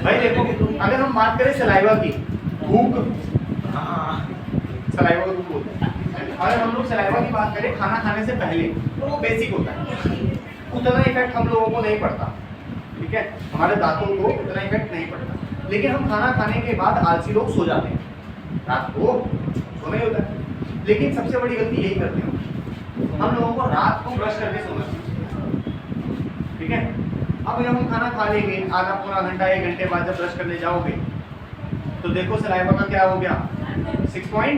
भाई देखो, अगर हम बात करें सलाइवा की, भूख, सलाइवा को भूख होता है। अगर हम लोग सलाइवा की बात करें खाना खाने से पहले, तो वो बेसिक होता है, उतना इफेक्ट हम लोगों को नहीं पड़ता, ठीक है, हमारे दांतों को उतना इफेक्ट नहीं पड़ता। लेकिन हम खाना खाने के बाद आलसी लोग सो जाते हैं, रात को सोना ही होता है। लेकिन सबसे बड़ी गलती यही करते हैं हम लोगों को, रात को ब्रश करके सोना, ठीक है। अब जब हम खाना खा लेंगे, आधा पौना घंटा 1 घंटे बाद जब ब्रश करने जाओगे, तो देखो सलाइवा का क्या हो गया, 6.5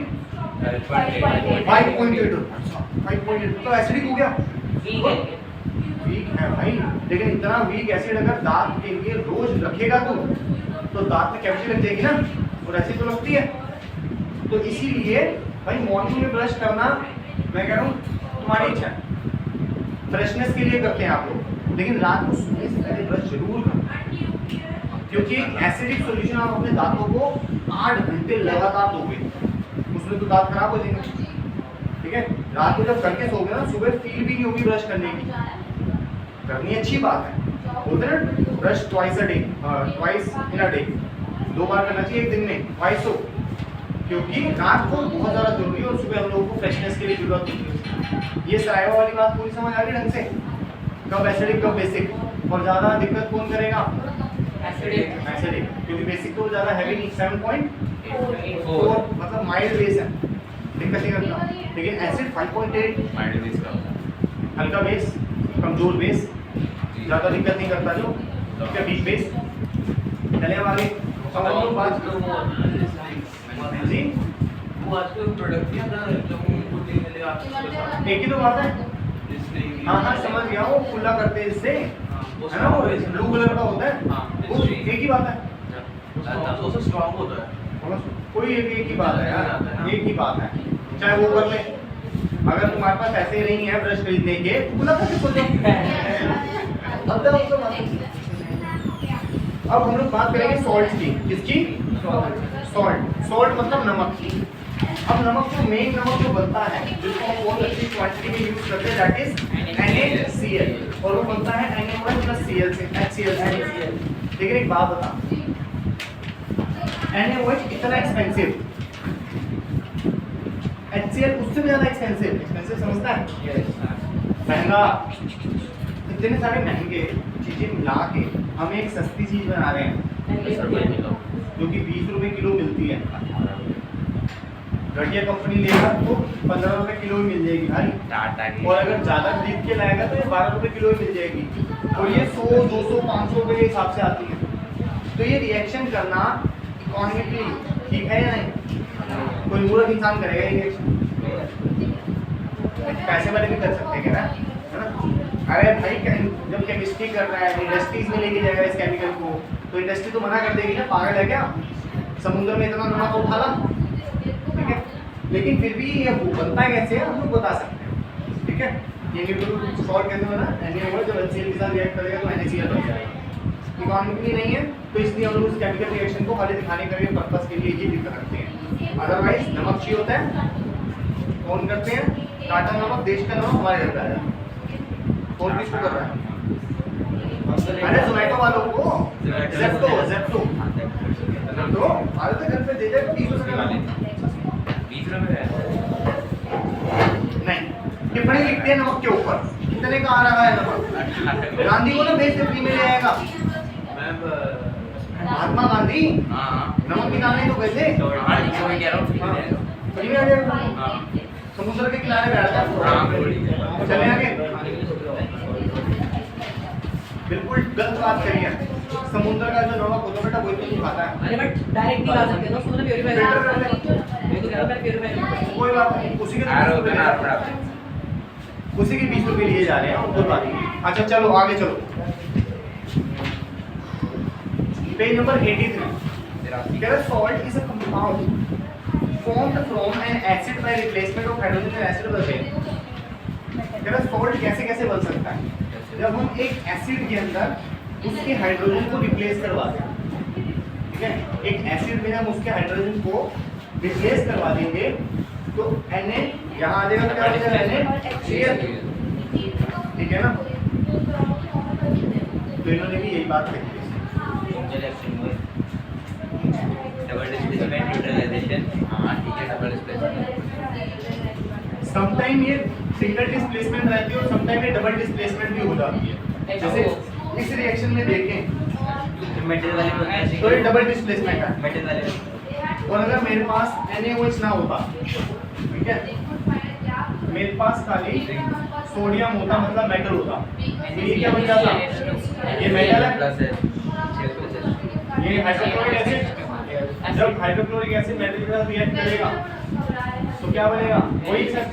तो एसिडिक हो गया, वीक है भाई। लेकिन इतना वीक एसिड अगर दांत के लिए रोज रखेगा तो दांत में कैविटी लग जाएगी ना, और ऐसी तो लगती है। तो इसीलिए भाई मॉर्निंग में ब्रश करना, मैं कह रहा हूँ तुम्हारी इच्छा है, फ्रेशनेस के लिए करते हैं आप लोग, लेकिन रात को सोने से पहले ब्रश जरूर करना, क्योंकि एसिडिक सॉल्यूशन आप अपने दांतों को 8 घंटे लगातार दोगे, उसमें तो दांत खराब हो जाएंगे, ठीक है। रात को जब करके सोओगे ना, सुबह फील भी नहीं होगी ब्रश करने की, करनी अच्छी बात है, बोलते हैं ना brush twice in a day, 2 बार करना चाहिए एक दिन में, ट्वाइस हो, क्योंकि रात को बहुत ज़्यादा जरूरी है और सुबह हम लोगों को फ्रेशनेस के लिए जरूरत होती है। ये सलाइवा वाली बात पूरी समझ आ रही ढंग से, कब एसिडिक कब बेसिक, और ज़्यादा दिक्कत कौन करेगा, एसिडिक, क्योंकि बेसिक तो ज़्यादा हैवी नहीं, 7.4 मतलब माइल्ड बेस है, दिक्कत नहीं करता। लेकिन एसिड 5.8 माइल्ड बेस का होता है, हल्का बेस, कमजोर बेस, ज़्यादा दिक्कत नहीं करता, जो सबके बीच बेस। चले हम आगे, अब हम लोग बात जी, वो आजकल प्रोडक्ट क्या था जो उनको देने लगे आप, एक ही तो बात है। हाँ हाँ समझ गया, वो खुला करते हैं इससे, है ना, वो ब्लू कलर का होता है, वो एक ही बात है, वो स्ट्रॉन्ग होता है, कोई एक ही बात है यार, एक ही बात है, चाहे वो कर ले। अगर तुम्हारे पास ऐसे नहीं है ब्रश खरीदने के, खुला करके सो जाओ। अब हम लोग बात करेंगे सॉल्ट की, किसकी, सॉल्ट मतलब नमक। अब नमक जो मेन नमक जो बनता है, जिसको हम बहुत अच्छी क्वांटिटी में यूज करते हैं, दैट इज NaCl, और वो बनता है NaOH + Cl से, HCl से। लेकिन एक बात बता, NaOH इतना एक्सपेंसिव, HCl उससे भी ज्यादा एक्सपेंसिव समझता है, महंगा, इतने सारे महंगे चीजें मिला के हम एक सस्ती चीज बना रहे हैं, जो कि 20 रुपए किलो मिलती है। घटिया कंपनी लेगा तो 15 रुपए किलो ही मिल जाएगी भाई, और अगर ज़्यादा खरीद के लाएगा तो ये 12 रुपए किलो ही मिल जाएगी, और ये 100, 200, 500 रुपए के हिसाब से आती है। तो ये रिएक्शन करना इकोनॉमिकली ठीक है या नहीं, कोई मूर्ख इंसान करेगा ये रिएक्शन, पैसे वाले भी कर सकते हैं, है ना। अरे भाई जब केमिस्ट्री कर रहा है, इंडस्ट्रीज में लेके जाएगा इस केमिकल को, तो इंडस्ट्री तो मना कर देगी ना, पागल है क्या, समुद्र में इतना नमक उठाला, ठीक है। लेकिन फिर भी ये बनता कैसे है हम लोग बता सकते हैं, ठीक है। ये सॉल्ट कहते हैं ना, NaOH जब HCl के साथ रिएक्ट करेगा तो NaCl बन जाएगा। इकोनॉमिकली नहीं है, तो इसलिए हम लोग उस केमिकल रिएक्शन को खाली दिखाने के पर्पस के लिए ये दिक्कत रखते हैं। अदरवाइज नमक चाहिए होता है, कौन करते हैं, टाटा नमक, देश का नमक हमारे घर का है, कौन किसको कर रहा है, अरे जोमेटो वालों को, जेप्टो तो भारत के घर पे दे दे 20 रुपए नहीं, टिप्पणी लिखते हैं नमक के ऊपर, कितने का आ रहा है नमक, गांधी को ना भेज दे, फ्री में ले आएगा, महात्मा गांधी नमक निकालने तो कैसे, फ्री में आ जाएगा, समुद्र के किनारे बैठता है। चले आगे, बिल्कुल गलत बात करिए, समुद्र का जो नमक होता है बेटा वही तो खाता है, अरे बट डायरेक्ट निकाल सकते हैं ना, उसको प्यूरीफाई ये तो कह रहा है प्यूरीफाई, कोई बात नहीं, उसी के 20 रुपए लिए जा रहे हैं, कोई बात नहीं। अच्छा चलो आगे चलो, पेज नंबर 83 कह रहा है salt is a compound formed from an acid by replacement of hydrogen and acid by base। कह रहा है सॉल्ट कैसे कैसे बन सकता है, जब हम एक एसिड के अंदर उसके हाइड्रोजन को रिप्लेस करवा दें, ठीक है, एक एसिड में हम उसके हाइड्रोजन को रिप्लेस करवा देंगे तो Na यहाँ आ जाएगा, क्या हो जाएगा, NaCl, ठीक है ना। तो इन्होंने भी यही बात कही है, समटाइम ये सिंगल डिस्प्लेसमेंट रहती है और समटाइम ये डबल डिस्प्लेसमेंट भी हो जाती है। जैसे इस रिएक्शन में देखें मेटल वाले तो ये डबल डिस्प्लेसमेंट है। मेटल वाले और अगर मेरे पास NaOH ना होता, ठीक है, मेरे पास खाली सोडियम होता मतलब मेटल होता, तो ये क्या बन जाता? ये मेटल है। प्लस है ये हाइड्रोक्लोरिक एसिड, जब हाइड्रोक्लोरिक एसिड मेटल के साथ रिएक्ट करेगा तो क्या बनेगा? वही सर।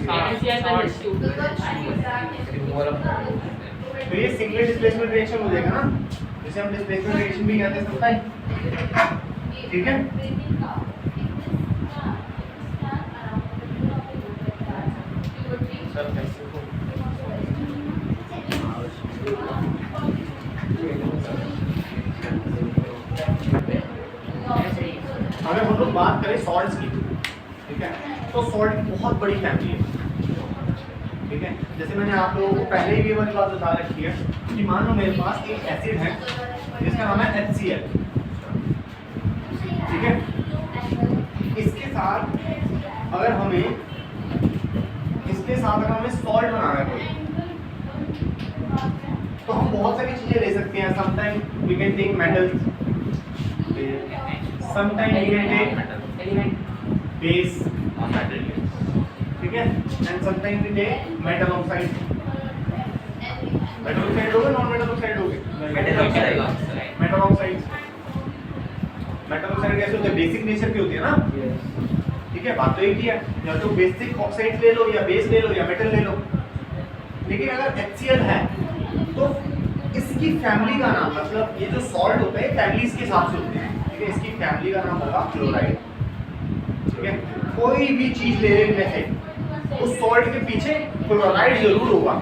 तो ये सिंगल डिस्प्लेसमेंट रिएक्शन हो जाएगा ना, जिसे हम डिस्प्लेसमेंट रिएक्शन भी कहते हैं समटाइम, ठीक है। सर कैसे हो? अगर हम लोग बात करें सॉल्ट्स की, ठीक है, तो सॉल्ट की बहुत बड़ी फैमिली है, ठीक है। जैसे मैंने आप लोगों को पहले ही ये वाली बात बता रखी है कि मान लो मेरे पास एक एसिड है जिसका नाम है HCl, ठीक है। इसके साथ अगर हमें सॉल्ट बनाना है कोई, तो हम बहुत सारी चीजें ले सकते हैं। Sometime we can take metals, sometime we can take element base, ठीक है, and sometime we take metal oxide. Metal oxide होगा, नॉन मेटल ऑक्साइड होगा, metal oxide metal oxide. Metal oxide कैसे होते हैं? बेसिक नेचर के होते हैं ना, ठीक है। बात तो एक ही है, या तो बेसिक ऑक्साइड ले लो या बेस ले लो या मेटल ले लो। लेकिन अगर HCl है तो इसकी फैमिली का नाम, मतलब ये जो सॉल्ट होता है फैमिलीज के हिसाब से होते हैं, ठीक है। इसकी फैमिली का नाम होगा क्लोराइड, ठीक है। कोई भी चीज ले लेने से उस सॉल्ट के पीछे क्लोराइड जरूर होगा।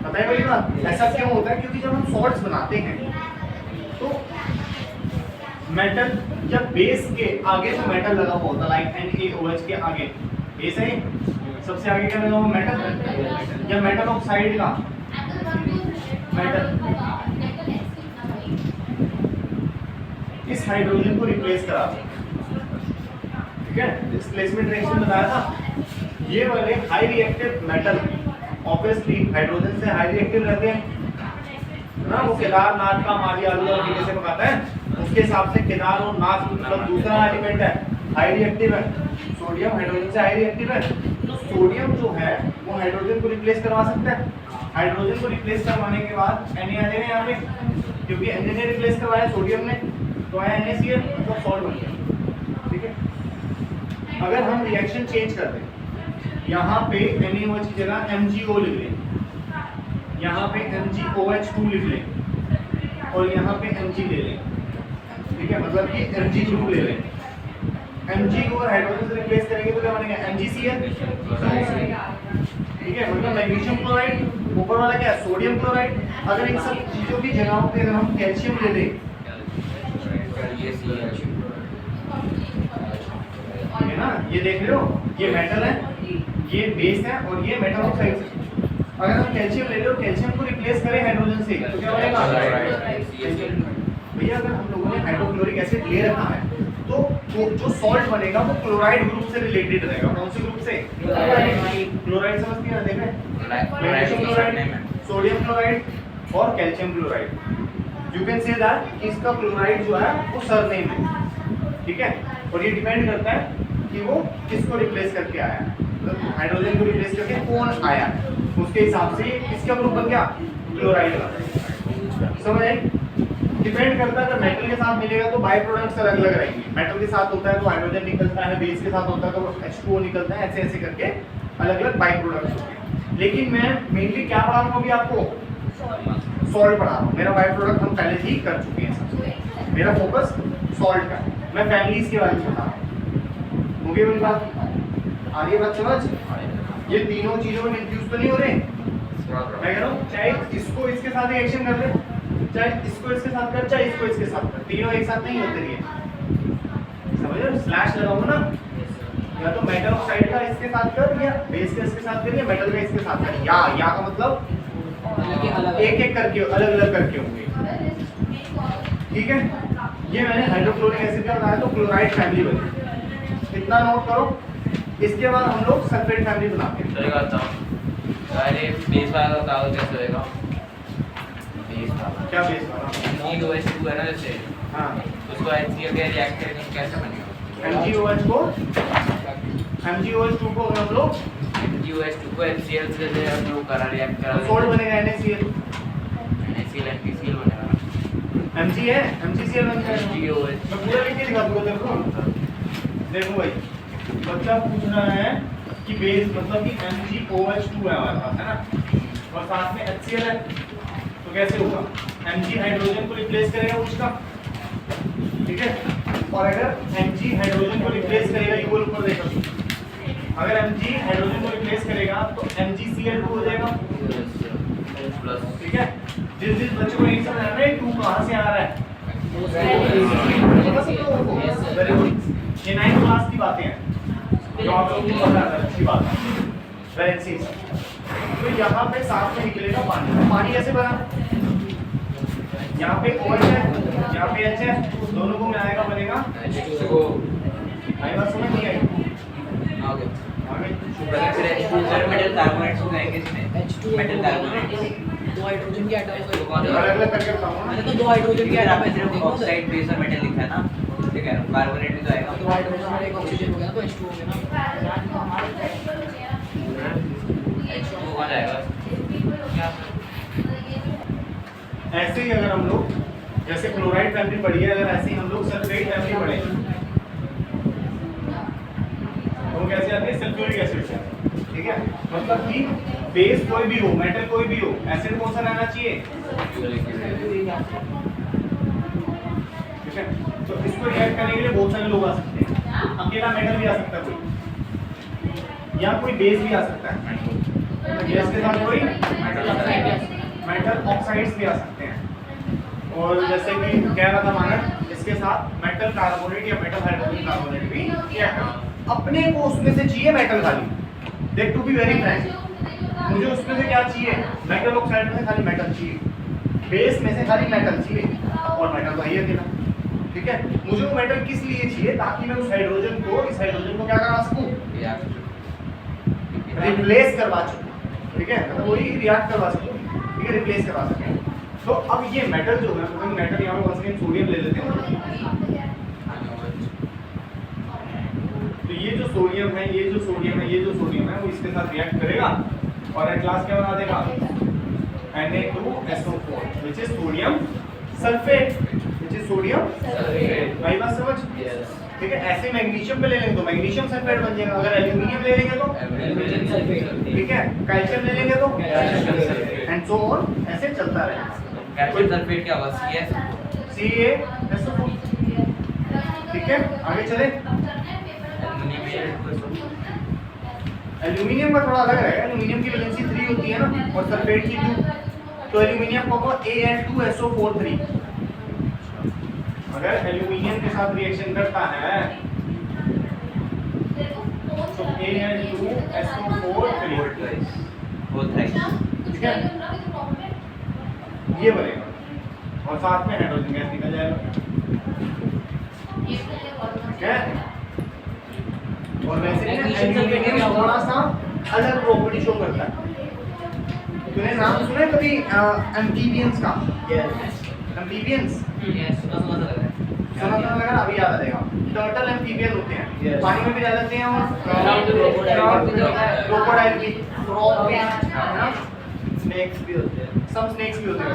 पता है वाली बात? ऐसा क्यों होता है? क्योंकि जब हम सॉल्ट्स बनाते हैं तो मेटल, जब बेस के आगे जो मेटल लगा हुआ होता है, लाइक NaOH के आगे बेस है, सबसे आगे क्या लगा हुआ? मेटल। या मेटल ऑक्साइड का मेटल इस हाइड्रोजन को रिप्लेस करा, ठीक है। डिस्प्लेसमेंट रिएक्शन बताया था। ये वाले high reactive metal obviously hydrogen से हाई रिएक्टिव रहते हैं ना। वो केदारनाथ का माली आलू और कैसे पकाता है, उसके हिसाब से केदार और नाथ मतलब दूसरा एलिमेंट है, हाई रिएक्टिव है। सोडियम हाइड्रोजन से हाई रिएक्टिव है, तो सोडियम जो है वो हाइड्रोजन को रिप्लेस करवा सकता है। हाइड्रोजन को रिप्लेस करवाने के बाद Na आ जाएगा यहाँ पे, क्योंकि Na ने रिप्लेस करवाया सोडियम ने, तो आया NaCl, मतलब सॉल्ट बन गया, ठीक है। अगर हम रिएक्शन चेंज कर दें, यहाँ पे NaOH की जगह MgO लिख लें, यहाँ पे MgOH2 लिख लें और यहाँ पे Mg ले लें, ठीक है। मतलब कि Mg2 ले लें। Mg को हाइड्रोजन से रिप्लेस करेंगे तो क्या बनेगा? MgCl, ठीक है। मतलब मैग्नीशियम क्लोराइड, ऊपर वाला क्या है? Sodium chloride. अगर इन सब चीजों की जगहों पे अगर हम कैल्शियम ले लें, ये ना, ये देख रहे हो, ये मेटल है, ये बेस है और ये मेटल ऑक्साइड है। अगर हम कैल्शियम ले लो, कैल्शियम को रिप्लेस करें हाइड्रोजन से तो क्या बनेगा? भैया अगर हम लोगों ने हाइड्रोक्लोरिक एसिड ले रखा है तो वो जो सॉल्ट बनेगा वो क्लोराइड ग्रुप से रिलेटेड रहेगा। कौन से ग्रुप से? क्लोराइड समझते हैं ना, देखें, मैग्नीशियम क्लोराइड, सोडियम क्लोराइड और calcium chloride. You can say that इसका क्लोराइड जो है वो सरनेम है, ठीक है। और ये डिपेंड करता है कि वो किसको रिप्लेस करके आया है, मतलब हाइड्रोजन को रिप्लेस करके कौन आया है, उसके हिसाब से किसका ग्रुप बन गया? क्लोराइड का। समझ आई? डिपेंड करता है, अगर मेटल के साथ मिलेगा तो बाय प्रोडक्ट्स अलग अलग रहेंगे। मेटल के साथ होता है तो हाइड्रोजन निकलता है, बेस के साथ होता है तो H2O निकलता है, ऐसे ऐसे करके अलग अलग बाय प्रोडक्ट्स होते हैं। लेकिन मैं मेनली क्या पढ़ा रहा हूँ अभी आपको? सॉल्ट पढ़ा रहा हूँ। मेरा बाय प्रोडक्ट हम पहले ही कर चुके हैं सबसे, मेरा फोकस सॉल्ट का है। मैं फैमिलीज के बारे में बता रहा हूँ। हो गई मेरी बात? आ रही है बात समझ? ये तीनों चीजों में कंफ्यूज तो नहीं हो रहे? मैं कह रहा हूँ चाहे इसको इसके साथ रिएक्शन कर ले, चाहे इसको इसके साथ कर, चाहे इसको इसके साथ कर, तीनों एक साथ नहीं होते रहिए। समझ रहे हो? स्लैश लगाऊंगा ना, या तो मेटल ऑक्साइड का इसके साथ कर, या बेस का इसके साथ कर, या मेटल का इसके साथ कर। या का मतलब एक एक करके अलग अलग करके होंगे, ठीक है। ये मैंने हाइड्रोक्लोरिक एसिड का बताया तो क्लोराइड फैमिली बनी। इतना नोट करो, इसके बाद हम लोग सल्फेट फैमिली बनाते हैं। चलेगा बताओ। अरे बेस वाला बताओ कैसे होएगा? बेस वाला क्या बेस वाला? MgOH2 है ना जैसे, हाँ उसको HCl के रिएक्ट करेंगे कैसे बनेगा? MgOH को हम लोग MgOH2 को HCl से जैसे हम लोग करा रिएक्ट करा सोल्ट बनेगा NaCl। NaCl NaCl बनेगा ना। Mg है MgCl बन जाएगा। MgOH मैं पूरा लिख के दिखा दूंगा तेरे को। देखो भाई बच्चा पूछ रहा है कि बेस मतलब कि MgOH2 है हमारे पास, है ना, और साथ में HCl है, तो कैसे होगा? Mg हाइड्रोजन को रिप्लेस करेगा उसका, ठीक है, और अगर Mg हाइड्रोजन को रिप्लेस करेगा, ये बोल ऊपर देखो, अगर Mg हाइड्रोजन को रिप्लेस करेगा तो MgCl2 हो जाएगा, प्लस ठीक है। जिस बच्चे को नहीं समझ आ रहा है 2 कहाँ से आ रहा है, वेरी गुड, ये 9th क्लास की बातें हैं जो आप लोगों को पता है, अच्छी बात है, वेरी अच्छी। तो यहाँ पे साथ में निकलेगा पानी। पानी कैसे बना? यहाँ पे OH है, यहाँ पे H है, दोनों को मिलाएगा बनेगा H2O। आई बात समझ नहीं आई? आगे आगे फिर H2 मेटल कार्बोनेट हो जाएंगे इसमें। H2 मेटल कार्बोनेट दो हाइड्रोजन की एटम अलग-अलग करके बताऊंगा ना। मैंने तो दो हाइड्रोजन की फिर एटम आपने सिर्फ ऑक्साइड बेस और मेटल लिखा है ना, ठीक है, कार्बोनेट भी तो आएगा। दो हाइड्रोजन और एक ऑक्सीजन हो गया तो H2 हो गया ना। H2O कौन आएगा? ऐसे ही अगर हम लोग जैसे क्लोराइड फैमिली पढ़ी है, अगर ऐसे ही हम लोग सल्फेट फैमिली पढ़े तो वो कैसे आती है? सल्फ्यूरिक एसिड से, ठीक है। मतलब कि बेस कोई भी हो, मेटल कोई भी हो, एसिड कौन सा रहना चाहिए? ठीक है। तो इसको रिएक्ट करने के लिए बहुत सारे लोग आ सकते हैं, अकेला मेटल भी आ सकता है कोई, या कोई बेस भी आ सकता है, बेस के साथ कोई मेटल ऑक्साइड्स भी आ सकते हैं। और जैसे कि कह रहा था मानव, इसके साथ मेटल कार्बोनेट या मेटल हाइड्रोजन कार्बोनेट भी रिएक्ट। अपने को उसमें से चाहिए मेटल खाली, देख टू बी वेरी फ्रैंक, मुझे उसमें से क्या चाहिए? मेटल ऑक्साइड में से खाली मेटल चाहिए, बेस में से खाली मेटल चाहिए, और मेटल तो है अकेला, ठीक है। मुझे वो मेटल किस लिए चाहिए? ताकि मैं उस हाइड्रोजन को, इस हाइड्रोजन को क्या करा सकूं? रिप्लेस करवा सकूं, ठीक है, मतलब वही रिएक्ट करवा सकूं, ठीक है, रिप्लेस करवा सकते हैं। तो अब ये मेटल जो है, हम मेटल यहाँ पे वंस अगेन सोडियम ले लेते हैं, तो ये जो सोडियम है, ये जो सोडियम है, ये जो सोडियम है, वो इसके साथ रिएक्ट करेगा और एट लास्ट क्या बना देगा? Na2SO4 which is sodium sulfate, which is sodium sulfate। भाई बात समझ? ठीक है। ऐसे मैग्नीशियम पे ले लेंगे तो मैग्नीशियम सल्फेट बन जाएगा, अगर एल्यूमिनियम ले लेंगे तो एल्यूमिनियम सल्फेट, ठीक है, कैल्शियम ले लेंगे तो calcium sulphate, and so on, ऐसे चलता रहेगा। कैल्शियम सल्फेट क्या होगा? CaSO4, ठीक है। आगे चले। एल्यूमिनियम का थोड़ा अलग रहेगा, एल्यूमिनियम की वैलेंसी 3 होती है ना, और सल्फेट की 2, तो एल्यूमिनियम को होगा Al2SO4 3। अगर एल्यूमिनियम के साथ रिएक्शन करता है तो Al2SO4 3, ठीक है, ये बनेगा, और साथ में हाइड्रोजन गैस निकल जाएगा, ठीक है। और वैसे भी एल्यूमिनियम थोड़ा सा अलग प्रॉपर्टी शो करता है। तूने नाम सुना है कभी एम्फीबियंस का? एम्फीबियंस सुना था, लगा अभी याद आ जाएगा। टर्टल एम्फीबियन होते हैं, पानी में भी रह जाते हैं, और क्रोकोडाइल भी, फ्रॉग भी, स्नेक्स भी होते हैं, सब स्नेक्स भी होते हैं।